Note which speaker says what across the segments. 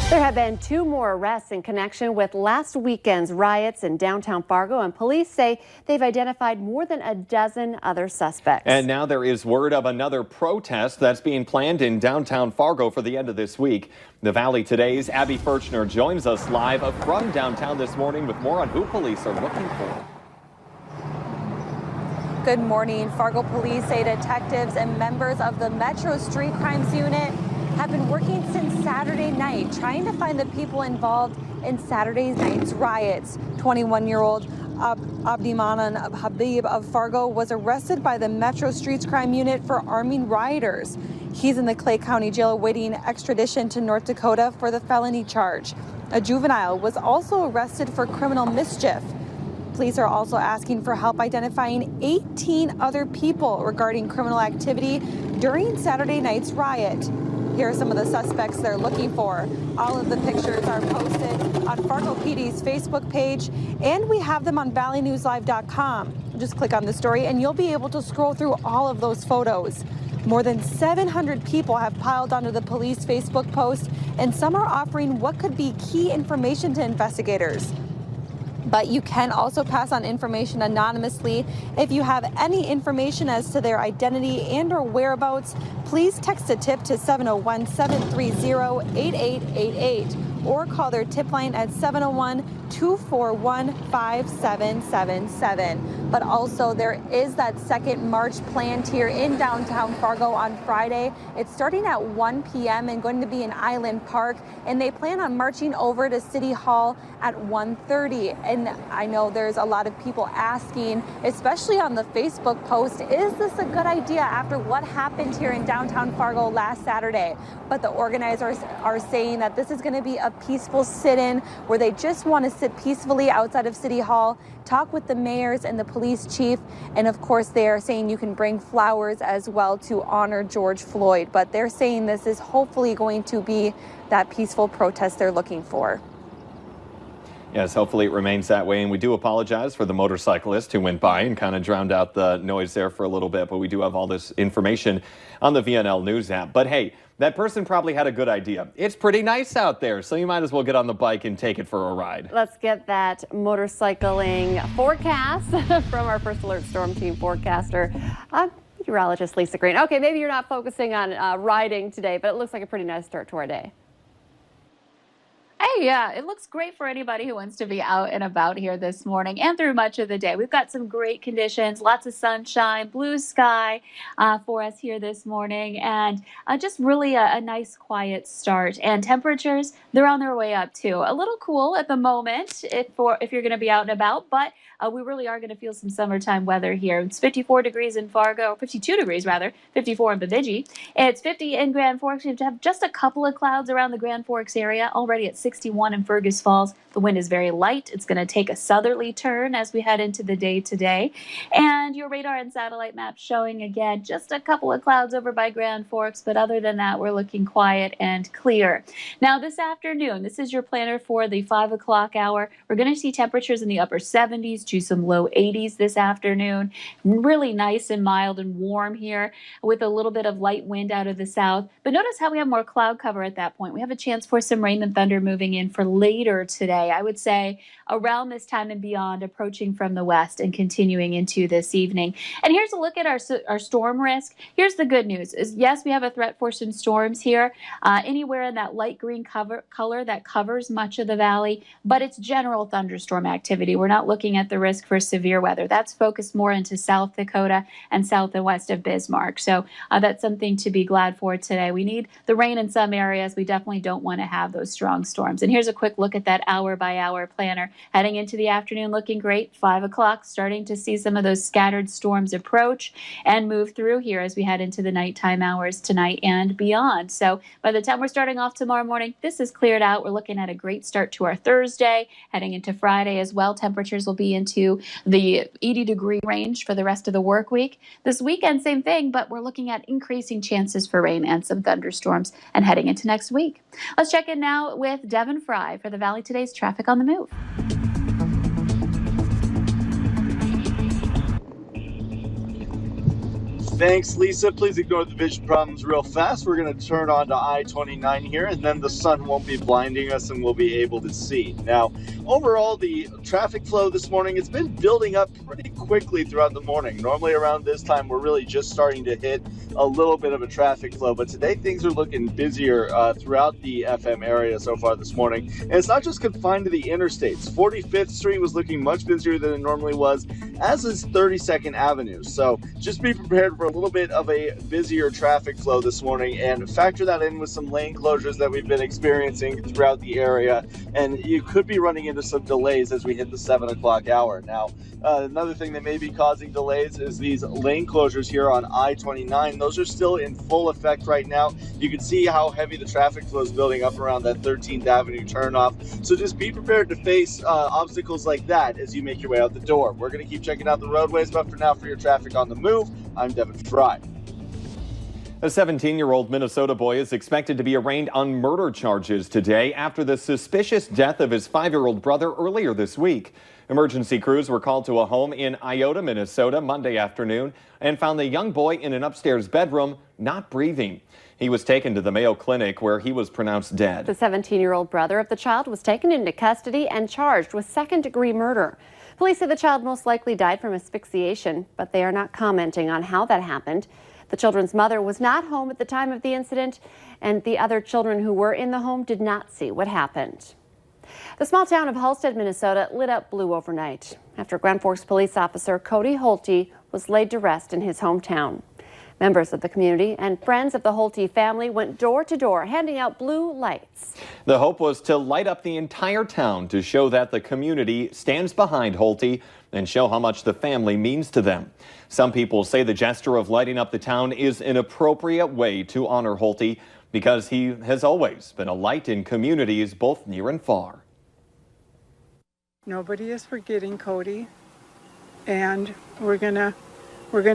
Speaker 1: There have been 2 more arrests in connection with last weekend's riots in downtown Fargo, and police say they've identified more than a dozen other suspects.
Speaker 2: And now there is word of another protest that's being planned in downtown Fargo for the end of this week. The Valley Today's Abby Furchner joins us live from downtown this morning with more on who police are looking for.
Speaker 3: Good morning. Fargo police say detectives and members of the Metro Street Crimes Unit have been working since Saturday night trying to find the people involved in Saturday night's riots. 21-year-old Abdimanan Habib of Fargo was arrested by the Metro Streets Crime Unit for arming rioters. He's in the Clay County Jail awaiting extradition to North Dakota for the felony charge. A juvenile was also arrested for criminal mischief. Police are also asking for help identifying 18 other people regarding criminal activity during Saturday night's riot. Here are some of the suspects they're looking for. All of the pictures are posted on Fargo PD's Facebook page, and we have them on valleynewslive.com. Just click on the story and you'll be able to scroll through all of those photos. More than 700 people have piled onto the police Facebook post, and some are offering what could be key information to investigators. But you can also pass on information anonymously. If you have any information as to their identity and or whereabouts, please text a tip to 701-730-8888 or call their tip line at 701-241-5777. But also there is that second march planned here in downtown Fargo on Friday. It's starting at 1 p.m. and going to be in Island Park, and they plan on marching over to City Hall at 1:30. And I know there's a lot of people asking, especially on the Facebook post, is this a good idea after what happened here in downtown Fargo last Saturday? But the organizers are saying that this is going to be a peaceful sit-in where they just want to sit peacefully outside of City Hall, talk with the mayors and the police chief, and of course they are saying you can bring flowers as well to honor George Floyd. But they're saying this is hopefully going to be that peaceful protest they're looking for.
Speaker 2: Yes, hopefully it remains that way. And we do apologize for the motorcyclist who went by and kind of drowned out the noise there for a little bit. But we do have all this information on the VNL News app. But hey, that person probably had a good idea. It's pretty nice out there, so you might as well get on the bike and take it for a ride.
Speaker 1: Let's get that motorcycling forecast from our First Alert Storm Team forecaster, meteorologist Lisa Green. Okay, maybe you're not focusing on riding today, but it looks like a pretty nice start to our day.
Speaker 4: Hey, yeah, it looks great for anybody who wants to be out and about here this morning and through much of the day. We've got some great conditions, lots of sunshine, blue sky for us here this morning, and just really a nice quiet start. And temperatures, they're on their way up too. A little cool at the moment if you're going to be out and about, but we really are going to feel some summertime weather here. It's 54 degrees in Fargo, 52 degrees rather, 54 in Bemidji. It's 50 in Grand Forks. We have just a couple of clouds around the Grand Forks area, already at 61 in Fergus Falls. The wind is very light. It's going to take a southerly turn as we head into the day today. And your radar and satellite map showing again just a couple of clouds over by Grand Forks, but other than that, we're looking quiet and clear. Now this afternoon, this is your planner for the 5 o'clock hour. We're going to see temperatures in the upper 70s to some low 80s this afternoon. Really nice and mild and warm here with a little bit of light wind out of the south. But notice how we have more cloud cover at that point. We have a chance for some rain and thunder moving in for later today. I would say around this time and beyond, approaching from the west and continuing into this evening. And here's a look at our storm risk. Here's the good news is yes, we have a threat for some storms here, anywhere in that light green color that covers much of the valley, but it's general thunderstorm activity. We're not looking at the risk for severe weather. That's focused more into South Dakota and south and west of Bismarck. So that's something to be glad for today. We need the rain in some areas. We definitely don't want to have those strong storms. And here's a quick look at that hour by hour planner. Heading into the afternoon looking great. 5 o'clock starting to see some of those scattered storms approach and move through here as we head into the nighttime hours tonight and beyond. So by the time we're starting off tomorrow morning, this is cleared out. We're looking at a great start to our Thursday. Heading into Friday as well, temperatures will be into the 80-degree range for the rest of the work week. This weekend, same thing, but we're looking at increasing chances for rain and some thunderstorms and heading into next week. Let's check in now with Devin Fry for the Valley Today's Traffic on the Move.
Speaker 5: Thanks, Lisa. Please ignore the vision problems real fast. We're going to turn on to I-29 here, and then the sun won't be blinding us and we'll be able to see. Now, overall, the traffic flow this morning, it's been building up pretty quickly throughout the morning. Normally around this time, we're really just starting to hit a little bit of a traffic flow, but today things are looking busier throughout the FM area so far this morning. And it's not just confined to the interstates. 45th Street was looking much busier than it normally was, as is 32nd Avenue. So just be prepared for a little bit of a busier traffic flow this morning, and factor that in with some lane closures that we've been experiencing throughout the area. And you could be running into some delays as we hit the 7 o'clock hour. Now, another thing that may be causing delays is these lane closures here on I-29. Those are still in full effect right now. You can see how heavy the traffic flow is building up around that 13th Avenue turnoff. So just be prepared to face obstacles like that as you make your way out the door. We're going to keep checking out the roadways, but for now, for your traffic on the move, I'm Devin Fry.
Speaker 2: A 17-year-old Minnesota boy is expected to be arraigned on murder charges today after the suspicious death of his 5-year-old brother earlier this week. Emergency crews were called to a home in Iota, Minnesota, Monday afternoon and found the young boy in an upstairs bedroom not breathing. He was taken to the Mayo Clinic where he was pronounced dead.
Speaker 1: The 17-year-old brother of the child was taken into custody and charged with second-degree murder. Police say the child most likely died from asphyxiation, but they are not commenting on how that happened. The children's mother was not home at the time of the incident, and the other children who were in the home did not see what happened. The small town of Halstead, Minnesota lit up blue overnight after Grand Forks police officer Cody Holte was laid to rest in his hometown. Members of the community and friends of the Holte family went door to door handing out blue lights.
Speaker 2: The hope was to light up the entire town to show that the community stands behind Holte and show how much the family means to them. Some people say the gesture of lighting up the town is an appropriate way to honor Holte because he has always been a light in communities both near and far.
Speaker 6: Nobody is forgetting Cody, and we're gonna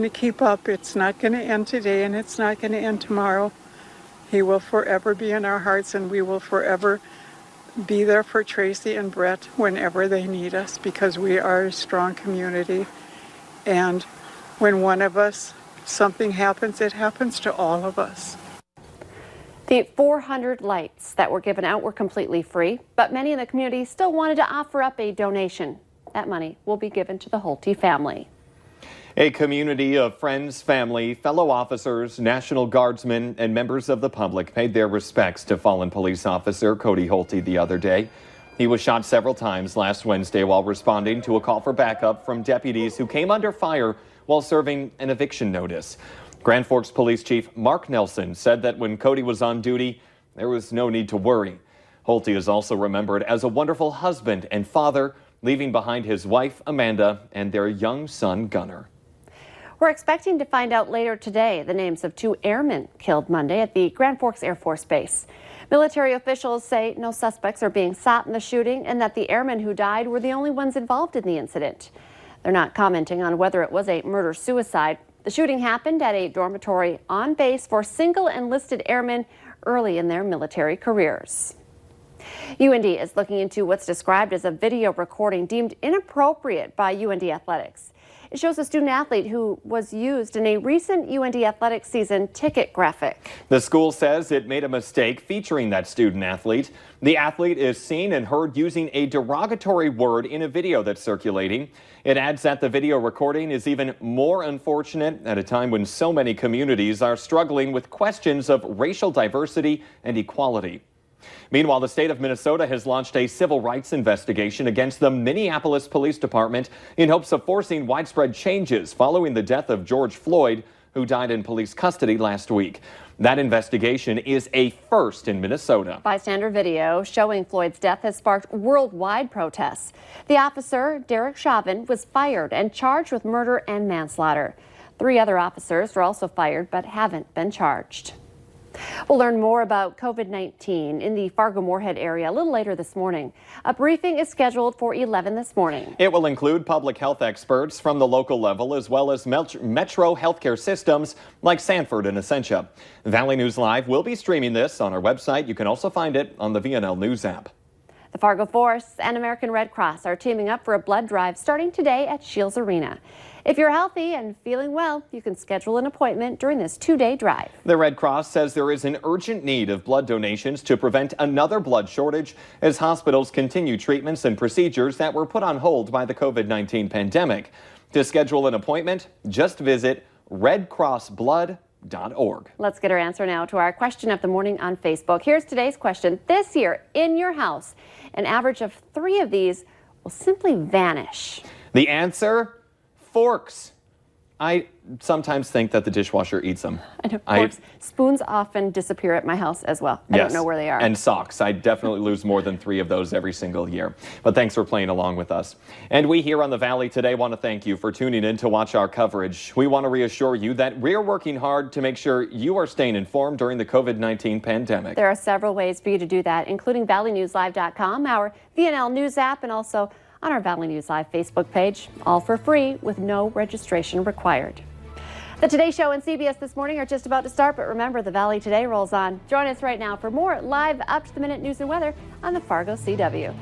Speaker 6: keep up. It's not gonna end today, and it's not gonna end tomorrow. He will forever be in our hearts, and we will forever be there for Tracy and Brett whenever they need us, because we are a strong community. And when one of us, something happens, it happens to all of us.
Speaker 1: The 400 lights that were given out were completely free, but many in the community still wanted to offer up a donation. That money will be given to the Holte family.
Speaker 2: A community of friends, family, fellow officers, National Guardsmen, and members of the public paid their respects to fallen police officer Cody Holte the other day. He was shot several times last Wednesday while responding to a call for backup from deputies who came under fire while serving an eviction notice. Grand Forks Police Chief Mark Nelson said that when Cody was on duty, there was no need to worry. Holte is also remembered as a wonderful husband and father, leaving behind his wife, Amanda, and their young son, Gunnar.
Speaker 1: We're expecting to find out later today the names of 2 airmen killed Monday at the Grand Forks Air Force Base. Military officials say no suspects are being sought in the shooting and that the airmen who died were the only ones involved in the incident. They're not commenting on whether it was a murder-suicide. The shooting happened at a dormitory on base for single enlisted airmen early in their military careers. UND is looking into what's described as a video recording deemed inappropriate by UND Athletics. It shows a student athlete who was used in a recent UND Athletics season ticket graphic.
Speaker 2: The school says it made a mistake featuring that student athlete. The athlete is seen and heard using a derogatory word in a video that's circulating. It adds that the video recording is even more unfortunate at a time when so many communities are struggling with questions of racial diversity and equality. Meanwhile, the state of Minnesota has launched a civil rights investigation against the Minneapolis Police Department in hopes of forcing widespread changes following the death of George Floyd, who died in police custody last week. That investigation is a first in Minnesota.
Speaker 1: Bystander video showing Floyd's death has sparked worldwide protests. The officer, Derek Chauvin, was fired and charged with murder and manslaughter. 3 other officers were also fired but haven't been charged. We'll learn more about COVID-19 in the Fargo-Moorhead area a little later this morning. A briefing is scheduled for 11 this morning.
Speaker 2: It will include public health experts from the local level as well as metro healthcare systems like Sanford and Essentia. Valley News Live will be streaming this on our website. You can also find it on the VNL News app.
Speaker 1: The Fargo Forests and American Red Cross are teaming up for a blood drive starting today at Shields Arena. If you're healthy and feeling well, you can schedule an appointment during this 2-day drive.
Speaker 2: The Red Cross says there is an urgent need of blood donations to prevent another blood shortage as hospitals continue treatments and procedures that were put on hold by the COVID-19 pandemic. To schedule an appointment, just visit redcrossblood.org.
Speaker 1: Let's get our answer now to our question of the morning on Facebook. Here's today's question. This year, in your house, an average of 3 of these will simply vanish.
Speaker 2: The answer? Forks. I sometimes think that the dishwasher eats them.
Speaker 1: And of course, spoons often disappear at my house as well. I don't know where they are.
Speaker 2: And socks. I definitely lose more than 3 of those every single year. But thanks for playing along with us. And we here on the Valley today want to thank you for tuning in to watch our coverage. We want to reassure you that we're working hard to make sure you are staying informed during the COVID-19 pandemic.
Speaker 1: There are several ways for you to do that, including valleynewslive.com, our VNL News app, and also on our Valley News Live Facebook page, all for free with no registration required. The Today Show and CBS This Morning are just about to start, but remember, the Valley Today rolls on. Join us right now for more live up-to-the-minute news and weather on the Fargo CW.